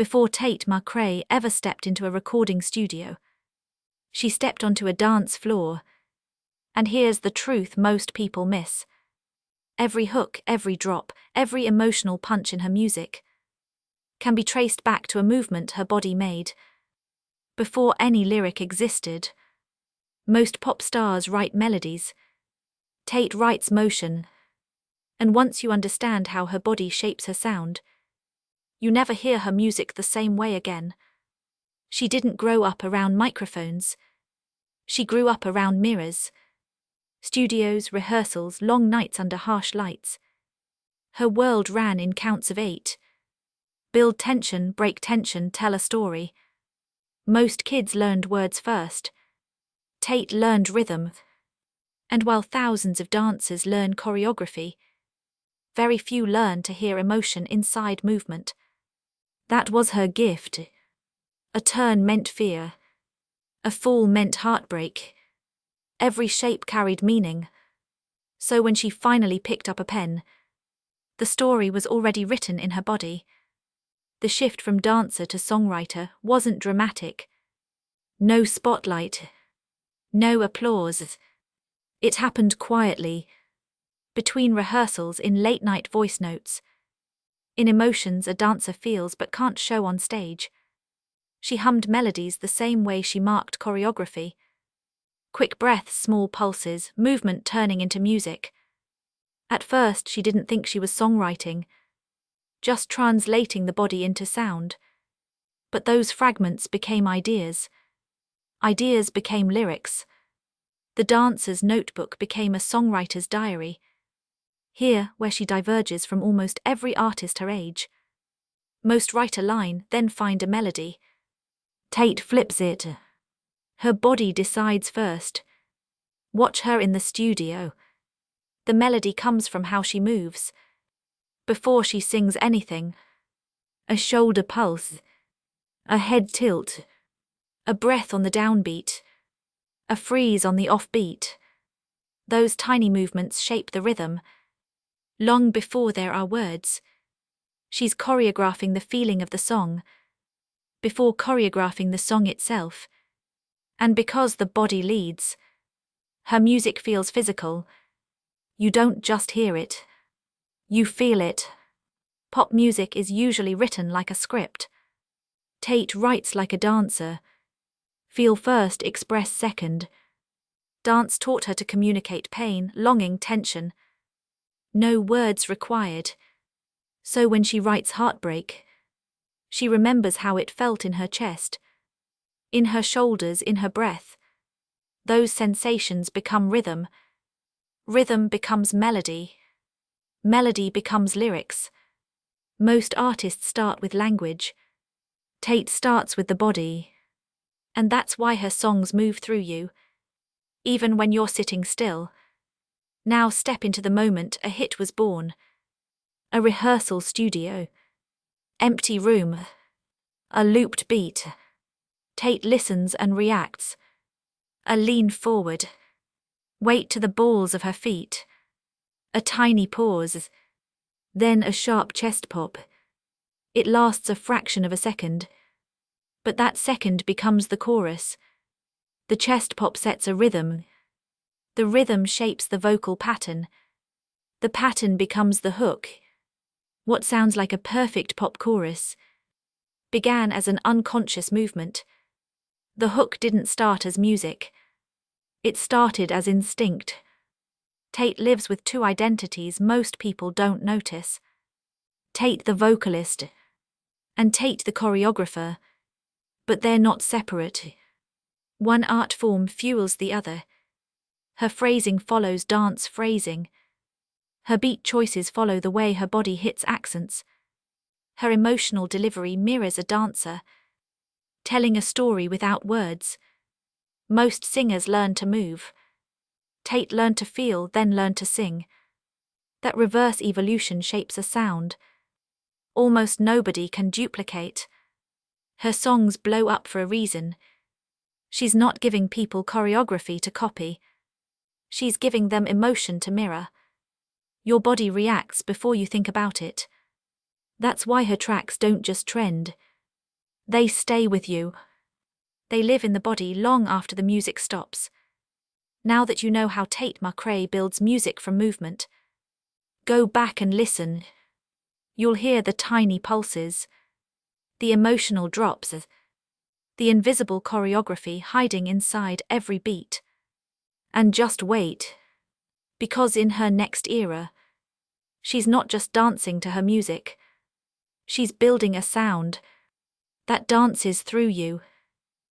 Before Tate McRae ever stepped into a recording studio, she stepped onto a dance floor. And here's the truth most people miss. Every hook, every drop, every emotional punch in her music can be traced back to a movement her body made. Before any lyric existed, most pop stars write melodies. Tate writes motion. And once you understand how her body shapes her sound, you never hear her music the same way again. She didn't grow up around microphones. She grew up around mirrors. Studios, rehearsals, long nights under harsh lights. Her world ran in counts of 8. Build tension, break tension, tell a story. Most kids learned words first. Tate learned rhythm. And while thousands of dancers learn choreography, very few learn to hear emotion inside movement. That was her gift. A turn meant fear. A fall meant heartbreak. Every shape carried meaning. So when she finally picked up a pen, the story was already written in her body. The shift from dancer to songwriter wasn't dramatic. No spotlight. No applause. It happened quietly. Between rehearsals, in late-night voice notes. In emotions a dancer feels but can't show on stage. She hummed melodies the same way she marked choreography. Quick breaths, small pulses, movement turning into music. At first she didn't think she was songwriting, just translating the body into sound. But those fragments became ideas. Ideas became lyrics. The dancer's notebook became a songwriter's diary. Here, where she diverges from almost every artist her age. Most write a line, then find a melody. Tate flips it. Her body decides first. Watch her in the studio. The melody comes from how she moves. Before she sings anything. A shoulder pulse. A head tilt. A breath on the downbeat. A freeze on the offbeat. Those tiny movements shape the rhythm. Long before there are words. She's choreographing the feeling of the song. Before choreographing the song itself. And because the body leads, her music feels physical. You don't just hear it. You feel it. Pop music is usually written like a script. Tate writes like a dancer. Feel first, express second. Dance taught her to communicate pain, longing, tension. No words required. So when she writes heartbreak, she remembers how it felt in her chest. In her shoulders, in her breath. Those sensations become rhythm. Rhythm becomes melody. Melody becomes lyrics. Most artists start with language. Tate starts with the body. And that's why her songs move through you. Even when you're sitting still. Now step into the moment a hit was born. A rehearsal studio. Empty room. A looped beat. Tate listens and reacts. A lean forward. Weight to the balls of her feet. A tiny pause. Then a sharp chest pop. It lasts a fraction of a second. But that second becomes the chorus. The chest pop sets a rhythm. The rhythm shapes the vocal pattern. The pattern becomes the hook. What sounds like a perfect pop chorus began as an unconscious movement. The hook didn't start as music. It started as instinct. Tate lives with two identities most people don't notice. Tate the vocalist, and Tate the choreographer. But they're not separate. One art form fuels the other. Her phrasing follows dance phrasing. Her beat choices follow the way her body hits accents. Her emotional delivery mirrors a dancer, telling a story without words. Most singers learn to move. Tate learned to feel, then learned to sing. That reverse evolution shapes a sound almost nobody can duplicate. Her songs blow up for a reason. She's not giving people choreography to copy. She's giving them emotion to mirror. Your body reacts before you think about it. That's why her tracks don't just trend. They stay with you. They live in the body long after the music stops. Now that you know how Tate McRae builds music from movement, go back and listen. You'll hear the tiny pulses, the emotional drops, the invisible choreography hiding inside every beat. And just wait, because in her next era, she's not just dancing to her music, she's building a sound that dances through you.